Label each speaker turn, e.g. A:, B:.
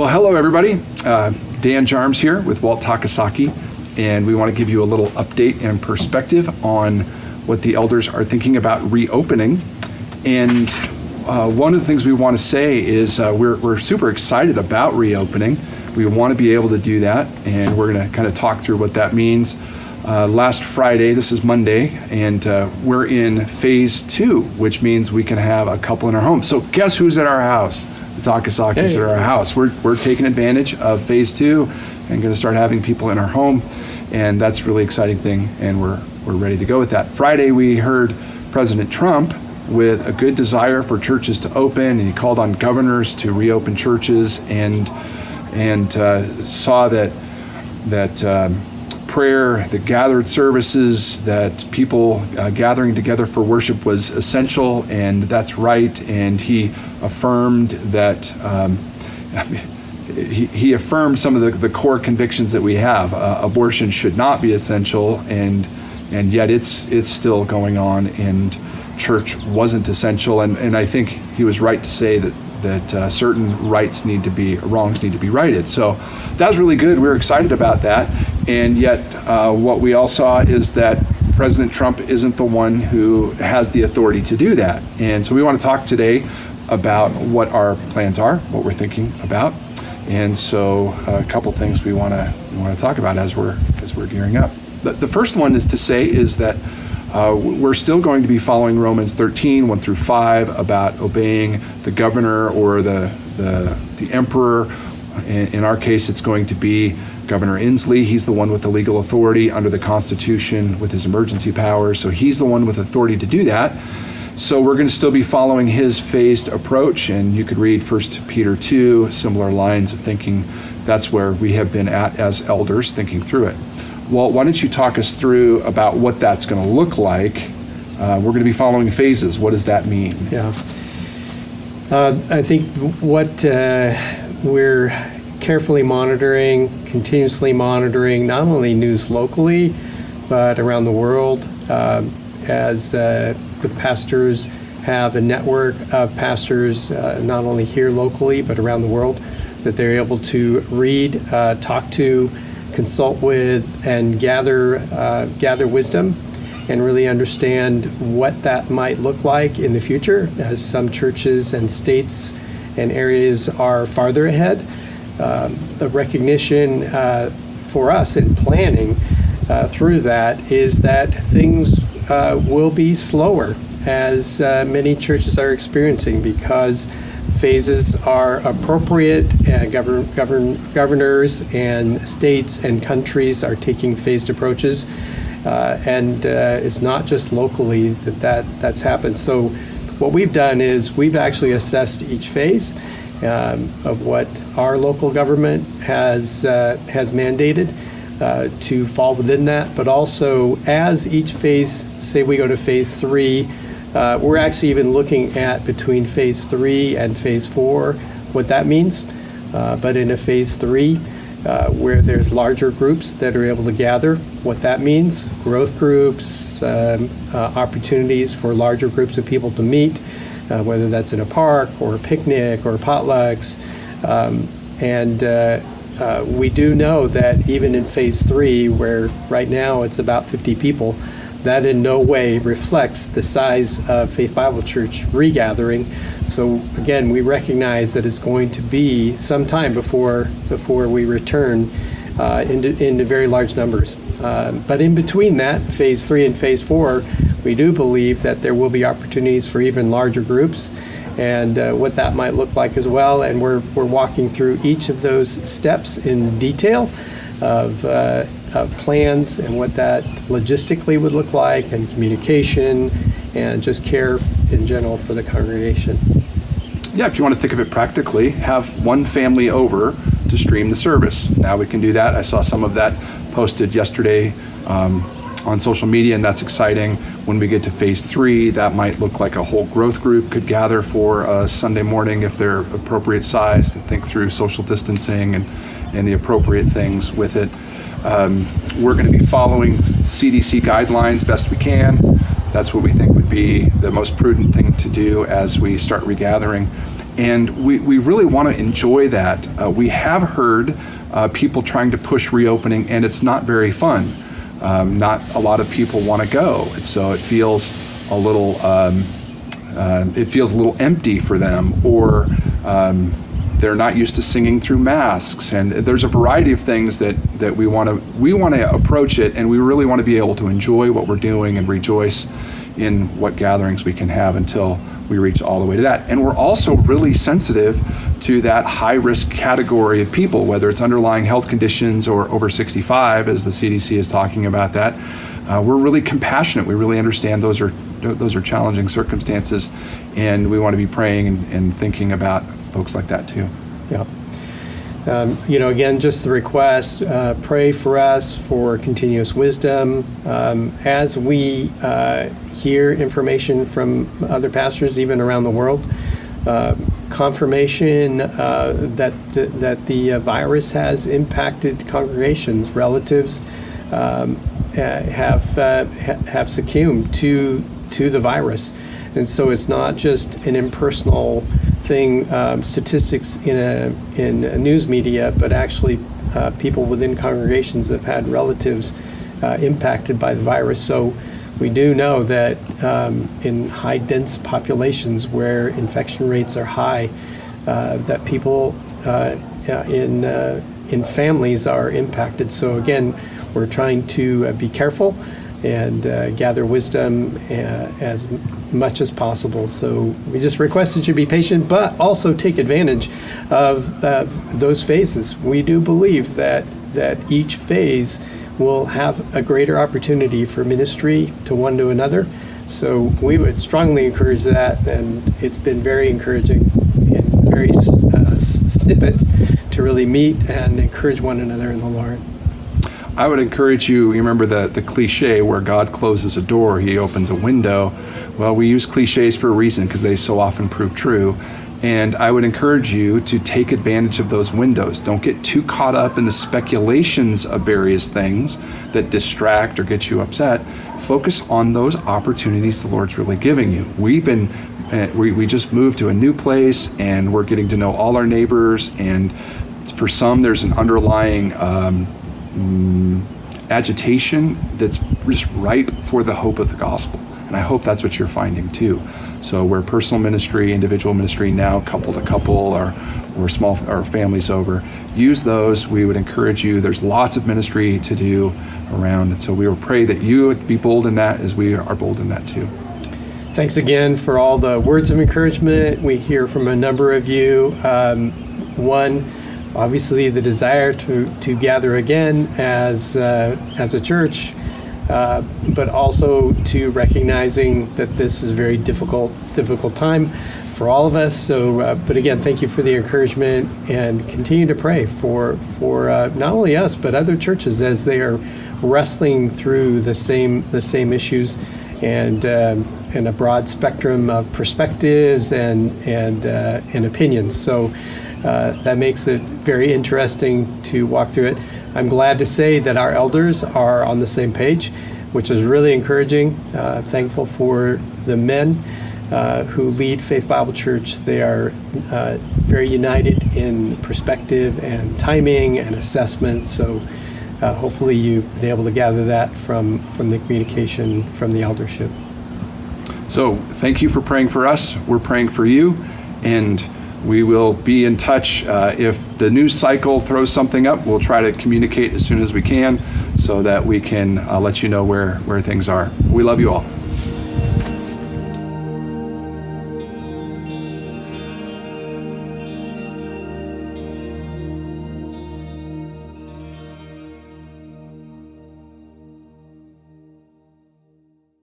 A: Well, hello everybody. Dan Jarms here with Walt Takasaki, and we want to give you a little update and perspective on what the elders are thinking about reopening. And one of the things we want to say is we're super excited about reopening. We want to be able to do that, and we're going to kind of talk through what that means. Last Friday, this is Monday, and we're in phase 2, which means we can have a couple in our home. So guess who's at our house? The Takasaki's at our house. We're taking advantage of phase 2 and going to start having people in our home, and that's a really exciting thing, and we're ready to go with that. Friday, we heard President Trump with a good desire for churches to open, and he called on governors to reopen churches, and saw that prayer, the gathered services, that people gathering together for worship was essential, and that's right. And he affirmed that he affirmed some of the core convictions that we have. Abortion should not be essential, and yet it's still going on, and church wasn't essential. And I think he was right to say that certain wrongs need to be righted. So that was really good. We were excited about that. And yet what we all saw is that President Trump isn't the one who has the authority to do that. And so we want to talk today about what our plans are, what we're thinking about. And so a couple things we want to talk about as we're gearing up. The first one is to say is that we're still going to be following Romans 13, 1 through 5, about obeying the governor or the emperor. In our case, it's going to be Governor Inslee. He's the one with the legal authority under the Constitution with his emergency powers. So he's the one with authority to do that. So we're going to still be following his phased approach. And you could read 1 Peter 2, similar lines of thinking. That's where we have been at as elders, thinking through it. Walt, why don't you talk us through about what that's going to look like? We're going to be following phases. What does that mean?
B: Yeah. I think what we're carefully monitoring, continuously monitoring, not only news locally, but around the world, as the pastors have a network of pastors, not only here locally, but around the world, that they're able to read, talk to, consult with, and gather wisdom, and really understand what that might look like in the future, as some churches and states and areas are farther ahead. The recognition for us in planning through that is that things will be slower, as many churches are experiencing, because phases are appropriate. Governors and states and countries are taking phased approaches, and it's not just locally that's happened. So what we've done is we've actually assessed each phase of what our local government has mandated to fall within that, but also as each phase, say we go to phase 3, we're actually even looking at between phase 3 and phase 4 what that means. But in a phase 3, where there's larger groups that are able to gather, what that means, growth groups, opportunities for larger groups of people to meet, whether that's in a park or a picnic or potlucks. We do know that even in phase 3, where right now it's about 50 people, that in no way reflects the size of Faith Bible Church regathering. So again, we recognize that it's going to be some time before we return into very large numbers. But in between that, phase 3 and phase 4, we do believe that there will be opportunities for even larger groups, and what that might look like as well. And we're walking through each of those steps in detail of plans and what that logistically would look like, and communication, and just care in general for the congregation.
A: Yeah, if you want to think of it practically, have one family over to stream the service. Now we can do that. I saw some of that posted yesterday on social media, and that's exciting. When we get to phase 3, that might look like a whole growth group could gather for a Sunday morning if they're appropriate sized, and think through social distancing and the appropriate things with it. We're going to be following CDC guidelines best we can. That's what we think would be the most prudent thing to do as we start regathering. And we really want to enjoy that. We have heard people trying to push reopening, and it's not very fun. Not a lot of people want to go, so it feels a little empty for them, or they're not used to singing through masks. And there's a variety of things that we want to approach it, and we really want to be able to enjoy what we're doing and rejoice in what gatherings we can have until we reach all the way to that. And we're also really sensitive to that high-risk category of people, whether it's underlying health conditions or over 65, as the CDC is talking about that. We're really compassionate. We really understand those are challenging circumstances, and we want to be praying and thinking about folks like that too.
B: Yeah. Again, just the request, pray for us for continuous wisdom. As we hear information from other pastors, even around the world, confirmation that the virus has impacted congregations, relatives have succumbed to the virus. And so it's not just an impersonal thing, statistics in a news media, but actually people within congregations have had relatives impacted by the virus. So we do know that in high dense populations where infection rates are high, that people in families are impacted. So again, we're trying to be careful and gather wisdom as much as possible. So we just request that you be patient, but also take advantage of those phases. We do believe that each phase will have a greater opportunity for ministry to one to another. So we would strongly encourage that, and it's been very encouraging in various snippets to really meet and encourage one another in the Lord.
A: I would encourage you remember the cliche where God closes a door, he opens a window. Well, we use cliches for a reason because they so often prove true. And I would encourage you to take advantage of those windows. Don't get too caught up in the speculations of various things that distract or get you upset. Focus on those opportunities the Lord's really giving you. We just moved to a new place, and we're getting to know all our neighbors. And for some, there's an underlying agitation that's just ripe for the hope of the gospel. And I hope that's what you're finding too. So where personal ministry, individual ministry, now couple to couple or small or families over, use those. We would encourage you. There's lots of ministry to do around. And so we would pray that you would be bold in that as we are bold in that too.
B: Thanks again for all the words of encouragement. We hear from a number of you. One, obviously the desire to gather again as a church, but also to recognizing that this is a very difficult time for all of us. So, but again, thank you for the encouragement, and continue to pray for not only us but other churches as they are wrestling through the same issues, and a broad spectrum of perspectives and opinions. So that makes it very interesting to walk through it. I'm glad to say that our elders are on the same page, which is really encouraging. Thankful for the men who lead Faith Bible Church. They are very united in perspective and timing and assessment. So hopefully you've been able to gather that from the communication from the eldership. So thank you for praying for us. We're praying for you, and we will be in touch. If the news cycle throws something up, we'll try to communicate as soon as we can so that we can let you know where things are. We love you all.